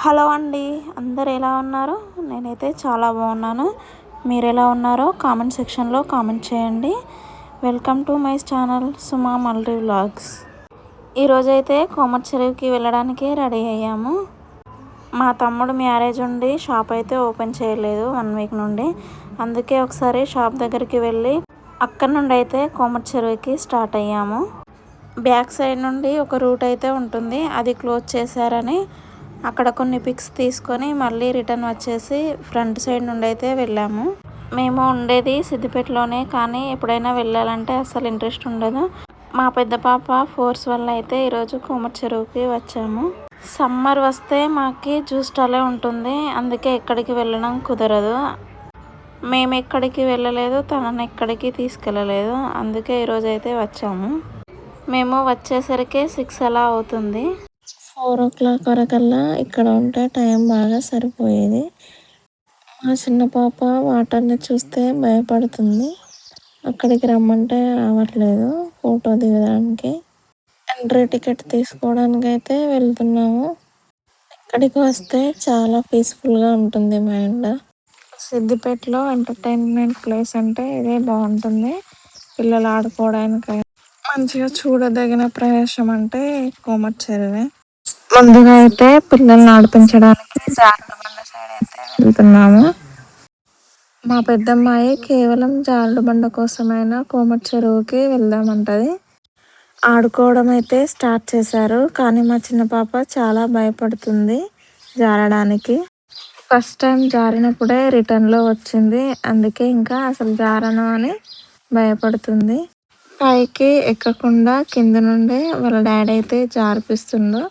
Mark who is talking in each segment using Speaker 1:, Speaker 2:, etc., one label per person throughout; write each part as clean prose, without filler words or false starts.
Speaker 1: Hello అండి. అందరు ఎలా ఉన్నారు? నేనైతే చాలా బాగున్నాను. మీరు ఎలా ఉన్నారో కామెంట్ సెక్షన్లో కామెంట్ చేయండి. Welcome to my channel Suma multi vlogs. ఈరోజైతే కోమటి చెరువుకి వెళ్ళడానికి రెడీ అయ్యాము. మా తమ్ముడు మ్యారేజ్ ఉండి షాప్ అయితే ఓపెన్ చేయలేదు 1 వీక్ నుండి. అందుకే ఒకసారి షాప్ దగ్గరికి వెళ్ళి అక్కడ నుండి అయితే కోమటి చెరువుకి స్టార్ట్ అయ్యాము. బ్యాక్ సైడ్ నుండి ఒక రూట్ అయితే ఉంటుంది, అది క్లోజ్ చేశారని అక్కడ కొన్ని పిక్స్ తీసుకొని మళ్ళీ రిటర్న్ వచ్చేసి ఫ్రంట్ సైడ్ నుండి అయితే వెళ్ళాము. మేము ఉండేది సిద్దిపేటలోనే, కానీ ఎప్పుడైనా వెళ్ళాలంటే అసలు ఇంట్రెస్ట్ ఉండదు. మా పెద్ద పాప ఫోర్స్ వల్ల అయితే ఈరోజు కోమటి చెరువుకి వచ్చాము. సమ్మర్ వస్తే మాకి జ్యూస్ స్టాలే ఉంటుంది, అందుకే ఎక్కడికి వెళ్ళడం కుదరదు. మేము ఎక్కడికి వెళ్ళలేదు, తనని ఎక్కడికి తీసుకెళ్ళలేదు, అందుకే ఈరోజు అయితే వచ్చాము. మేము వచ్చేసరికి 6 అలా అవుతుంది. 4 o'clock వరకల్లా ఇక్కడ ఉంటే టైం బాగా సరిపోయేది. మా చిన్న పాప వాటర్ని చూస్తే భయపడుతుంది. అక్కడికి రమ్మంటే రావట్లేదు ఫోటో దిగడానికి. ఎంట్రీ టికెట్ తీసుకోవడానికి అయితే వెళ్తున్నాము. ఇక్కడికి వస్తే చాలా పీస్ఫుల్గా ఉంటుంది మైండ్. సిద్దిపేటలో ఎంటర్టైన్మెంట్ ప్లేస్ అంటే ఇదే బాగుంటుంది. పిల్లలు ఆడుకోవడానికి మంచిగా చూడదగిన ప్రదేశం అంటే కోమటి చెరువే. ముందుగా అయితే పిల్లల్ని ఆడిపించడానికి జారుడుబండ సైడ్ అయితే వెళ్తున్నాము. మా పెద్దమ్మాయి కేవలం జారుడుబండ కోసమైనా కోమటి చెరువుకి వెళ్దామంటది. ఆడుకోవడం అయితే స్టార్ట్ చేశారు, కానీ మా చిన్న పాప చాలా భయపడుతుంది జారడానికి. ఫస్ట్ టైం జారినప్పుడే రిటర్న్లో వచ్చింది, అందుకే ఇంకా అసలు జారను అని భయపడుతుంది. పైకి ఎక్కకుండా కింద నుండే వాళ్ళ డాడీ అయితే జారిపిస్తుండో.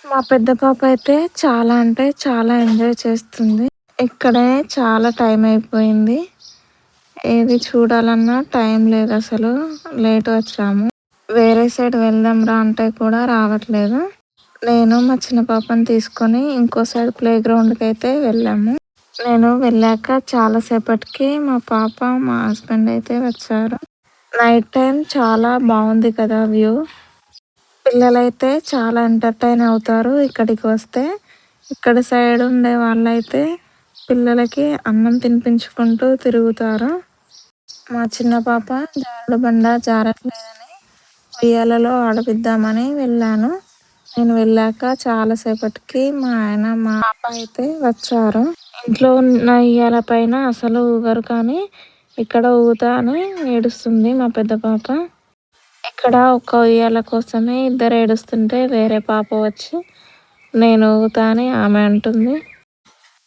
Speaker 1: మా పెద్ద పాప అయితే చాలా అంటే చాలా ఎంజాయ్ చేస్తుంది. ఇక్కడే చాలా టైం అయిపోయింది, ఏది చూడాలన్నా టైం లేదు, అసలు లేట్ వచ్చాము. వేరే సైడ్ వెళ్దాం రా అంటే కూడా రావట్లేదు. నేను మా చిన్న పాపని తీసుకొని ఇంకో సైడ్ ప్లే గ్రౌండ్కి అయితే వెళ్ళాము. నేను వెళ్ళాక చాలాసేపటికి మా పాప మా హస్బెండ్ అయితే వచ్చారు. నైట్ టైం చాలా బాగుంది కదా వ్యూ. పిల్లలైతే చాలా ఎంటర్టైన్ అవుతారు ఇక్కడికి వస్తే. ఇక్కడ సైడ్ ఉండే వాళ్ళైతే పిల్లలకి అన్నం తినిపించుకుంటూ తిరుగుతారు. మా చిన్న పాప జారుడుబండ జారట్లేదని ఉయ్యాలలో ఆడిపిద్దామని వెళ్ళాను. నేను వెళ్ళాక చాలాసేపటికి మా ఆయన మా పాప అయితే వచ్చారు. ఇంట్లో ఉన్న ఉయ్యాల పైన అసలు ఊగరు, కానీ ఇక్కడ ఊగుతా అని ఏడుస్తుంది మా పెద్ద పాప. ఇక్కడ ఒక ఉయ్యాల కోసమే ఇద్దరు ఏడుస్తుంటే వేరే పాప వచ్చి నేను ఊగుతా అని ఆమె అంటుంది.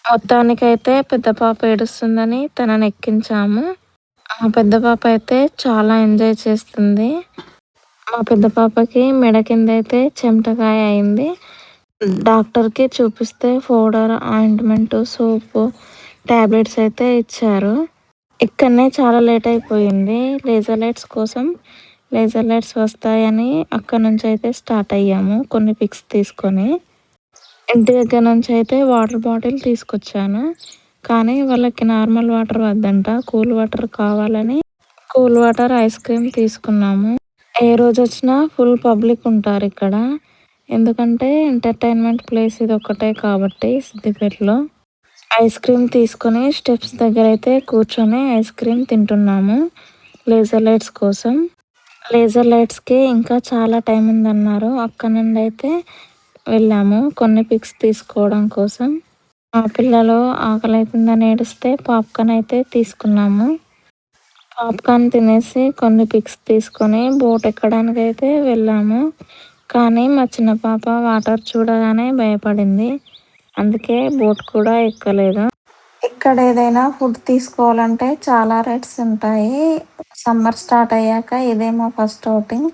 Speaker 1: మొత్తానికైతే పెద్ద పాప ఏడుస్తుందని తనని ఎక్కించాము. మా పెద్ద పాప అయితే చాలా ఎంజాయ్ చేస్తుంది. మా పెద్ద పాపకి మెడ కింద అయితే చెమటకాయ అయింది. డాక్టర్కి చూపిస్తే పౌడర్, ఆయింట్మెంట్, సోపు, ట్యాబ్లెట్స్ అయితే ఇచ్చారు. ఇక్కడనే చాలా లేట్ అయిపోయింది. లేజర్ లైట్స్ కోసం లేజర్ లైట్స్ వస్తాయని అక్కడ నుంచి అయితే స్టార్ట్ అయ్యాము కొన్ని పిక్స్ తీసుకొని. ఇంటి దగ్గర నుంచి అయితే వాటర్ బాటిల్ తీసుకొచ్చాను, కానీ వాళ్ళకి నార్మల్ వాటర్ వద్దంట, కూల్ వాటర్ కావాలని కూల్ వాటర్, ఐస్ క్రీమ్ తీసుకున్నాము. ఏ రోజు వచ్చినా ఫుల్ పబ్లిక్ ఉంటారు ఇక్కడ, ఎందుకంటే ఎంటర్టైన్మెంట్ ప్లేస్ ఇది ఒక్కటే కాబట్టి సిద్దిపేటలో. ఐస్ క్రీమ్ తీసుకొని స్టెప్స్ దగ్గర అయితే కూర్చొని ఐస్ క్రీమ్ తింటున్నాము లేజర్ లైట్స్ కోసం. లేజర్ లైట్స్కి ఇంకా చాలా టైం ఉందన్నారు. అక్కడ నుండి అయితే వెళ్ళాము కొన్ని పిక్స్ తీసుకోవడం కోసం. మా పిల్లలు ఆకలి అవుతుందని ఏడిస్తే పాప్కార్న్ అయితే తీసుకున్నాము. పాప్కార్న్ తినేసి కొన్ని పిక్స్ తీసుకొని బోట్ ఎక్కడానికి అయితే వెళ్ళాము, కానీ మా చిన్న పాప వాటర్ చూడగానే భయపడింది, అందుకే బోట్ కూడా ఎక్కలేదు. ఇక్కడ ఏదైనా ఫుడ్ తీసుకోవాలంటే చాలా రేట్స్ ఉంటాయి. సమ్మర్ స్టార్ట్ అయ్యాక ఇదే మా ఫస్ట్ అవుటింగ్.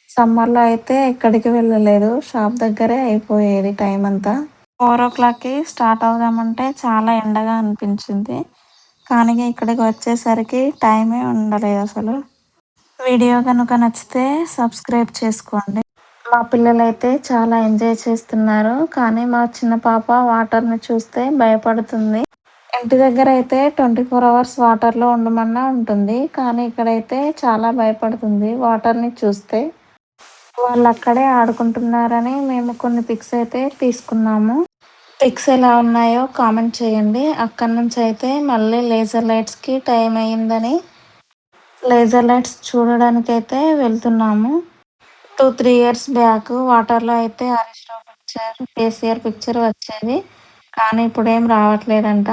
Speaker 1: సమ్మర్లో అయితే ఎక్కడికి వెళ్ళలేదు, షాప్ దగ్గరే అయిపోయేది టైం అంతా. 4 o'clockకి స్టార్ట్ అవుదామంటే చాలా ఎండగా అనిపించింది, కానీ ఇక్కడికి వచ్చేసరికి టైమే ఉండలేదు అసలు. వీడియో కనుక నచ్చితే సబ్స్క్రైబ్ చేసుకోండి. మా పిల్లలైతే చాలా ఎంజాయ్ చేస్తున్నారు, కానీ మా చిన్న పాప వాటర్ని చూస్తే భయపడుతుంది. ఇంటి దగ్గర అయితే 24 hours వాటర్లో ఉండమన్నా ఉంటుంది, కానీ ఇక్కడైతే చాలా భయపడుతుంది వాటర్ని చూస్తే. వాళ్ళు అక్కడే ఆడుకుంటున్నారని మేము కొన్ని పిక్స్ అయితే తీసుకున్నాము. పిక్స్ ఎలా ఉన్నాయో కామెంట్ చేయండి. అక్కడి నుంచి అయితే మళ్ళీ లేజర్ లైట్స్కి టైం అయ్యిందని లేజర్ లైట్స్ చూడడానికైతే వెళ్తున్నాము. 2-3 ఇయర్స్ బ్యాక్ వాటర్లో అయితే హరీష్ రావు పిక్చర్, కేసీఆర్ పిక్చర్ వచ్చేది. కానీ ఇప్పుడేం రావట్లేదంట.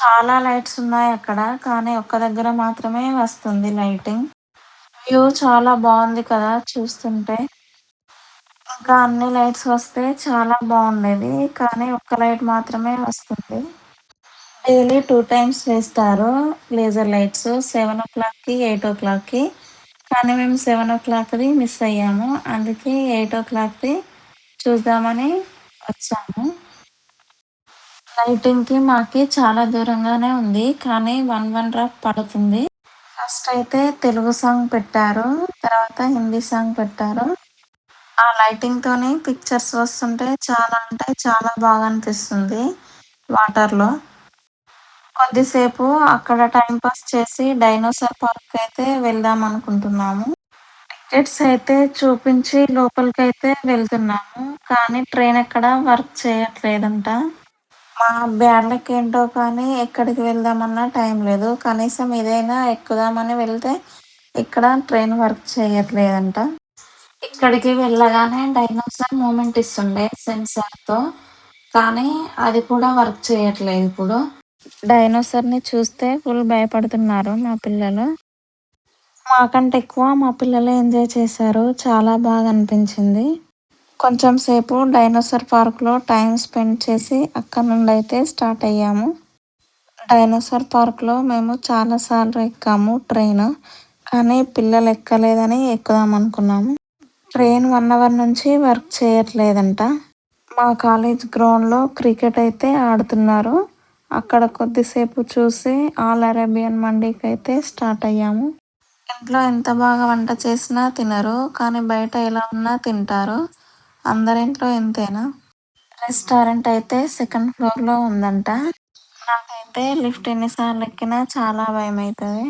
Speaker 1: చాలా లైట్స్ ఉన్నాయి అక్కడ, కానీ ఒక్క దగ్గర మాత్రమే వస్తుంది లైటింగ్. వ్యూ చాలా బాగుంది కదా చూస్తుంటే. ఇంకా అన్ని లైట్స్ వస్తే చాలా బాగుండేది, కానీ ఒక్క లైట్ మాత్రమే వస్తుంది. డైలీ 2 టైమ్స్ వేస్తారు లేజర్ లైట్స్, 7 o'clock, 8 o'clock. కానీ మేము 7 o'clockది మిస్ అయ్యాము, అందుకే 8 o'clockది చూద్దామని వచ్చాము. లైటింగ్కి మాకి చాలా దూరంగానే ఉంది, కానీ 1 పడుతుంది. ఫస్ట్ అయితే తెలుగు సాంగ్ పెట్టారు, తర్వాత హిందీ సాంగ్ పెట్టారు. ఆ లైటింగ్తోని పిక్చర్స్ వస్తుంటే చాలా అంటే చాలా బాగా అనిపిస్తుంది వాటర్లో. కొద్దిసేపు అక్కడ టైం పాస్ చేసి డైనోసార్ పార్క్ అయితే వెళ్దాం అనుకుంటున్నాము. టికెట్స్ అయితే చూపించి లోపలికైతే వెళ్తున్నాము, కానీ ట్రైన్ ఎక్కడ వర్క్ చేయట్లేదంట. మా బ్యాడ్ లక్ ఏంటో కానీ ఎక్కడికి వెళ్దామన్నా టైం లేదు. కనీసం ఇదైనా ఎక్కుదామని వెళ్తే ఇక్కడ ట్రైన్ వర్క్ చేయట్లేదంట. ఇక్కడికి వెళ్ళగానే డైనోసార్ మూమెంట్ ఇస్తుండే సెన్సార్తో, కానీ అది కూడా వర్క్ చేయట్లేదు ఇప్పుడు. డైనోసార్ని చూస్తే ఫుల్ భయపడుతున్నారు మా పిల్లలు. మాకంటే ఎక్కువ మా పిల్లలే ఎంజాయ్ చేశారు, చాలా బాగా అనిపించింది. కొంచెం సేపు డైనోసార్ పార్క్లో టైం స్పెండ్ చేసి అక్కడ నుండి అయితే స్టార్ట్ అయ్యాము. డైనోసార్ పార్క్లో మేము చాలాసార్లు ఎక్కాము ట్రైన్, కానీ పిల్లలు ఎక్కలేదని ఎక్కుదాం అనుకున్నాము. ట్రైన్ 1 hour నుంచి వర్క్ చేయట్లేదంట. మా కాలేజ్ గ్రౌండ్లో క్రికెట్ అయితే ఆడుతున్నారు. అక్కడ కొద్దిసేపు చూసి ఆల్ అరేబియన్ మండీకి అయితే స్టార్ట్ అయ్యాము. ఇంట్లో ఎంత బాగా వంట చేసినా తినరు, కానీ బయట ఎలా ఉన్నా తింటారు. అందరింట్లో ఇంతేనా. రెస్టారెంట్ అయితే 2nd floorలో ఉందంట. నాకైతే లిఫ్ట్ ఎన్నిసార్లు ఎక్కినా చాలా భయం అవుతుంది.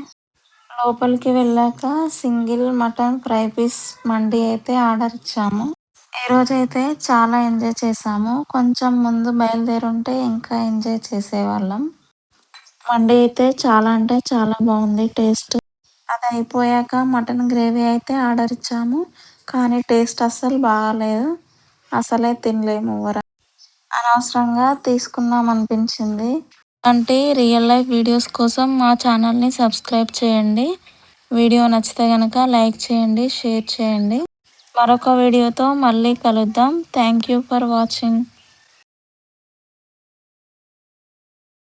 Speaker 1: లోపలికి వెళ్ళాక సింగిల్ మటన్ ఫ్రై పీస్ మండీ అయితే ఆర్డర్ ఇచ్చాము. ఈరోజు అయితే చాలా ఎంజాయ్ చేసాము. కొంచెం ముందు బయలుదేరుంటే ఇంకా ఎంజాయ్ చేసేవాళ్ళం. మండీ అయితే చాలా అంటే చాలా బాగుంది టేస్ట్. అది అయిపోయాక మటన్ గ్రేవీ అయితే ఆర్డర్ ఇచ్చాము, కానీ టేస్ట్ అస్సలు బాగాలేదు. అసలే తినలేము అనవసరంగా తీసుకున్నాం అనిపించింది. అంటే రియల్ లైఫ్ వీడియోస్ కోసం మా ఛానల్ని సబ్స్క్రైబ్ చేయండి. వీడియో నచ్చితే కనుక లైక్ చేయండి, షేర్ చేయండి. మరొక వీడియోతో మళ్ళీ కలుద్దాం. Thank you for watching.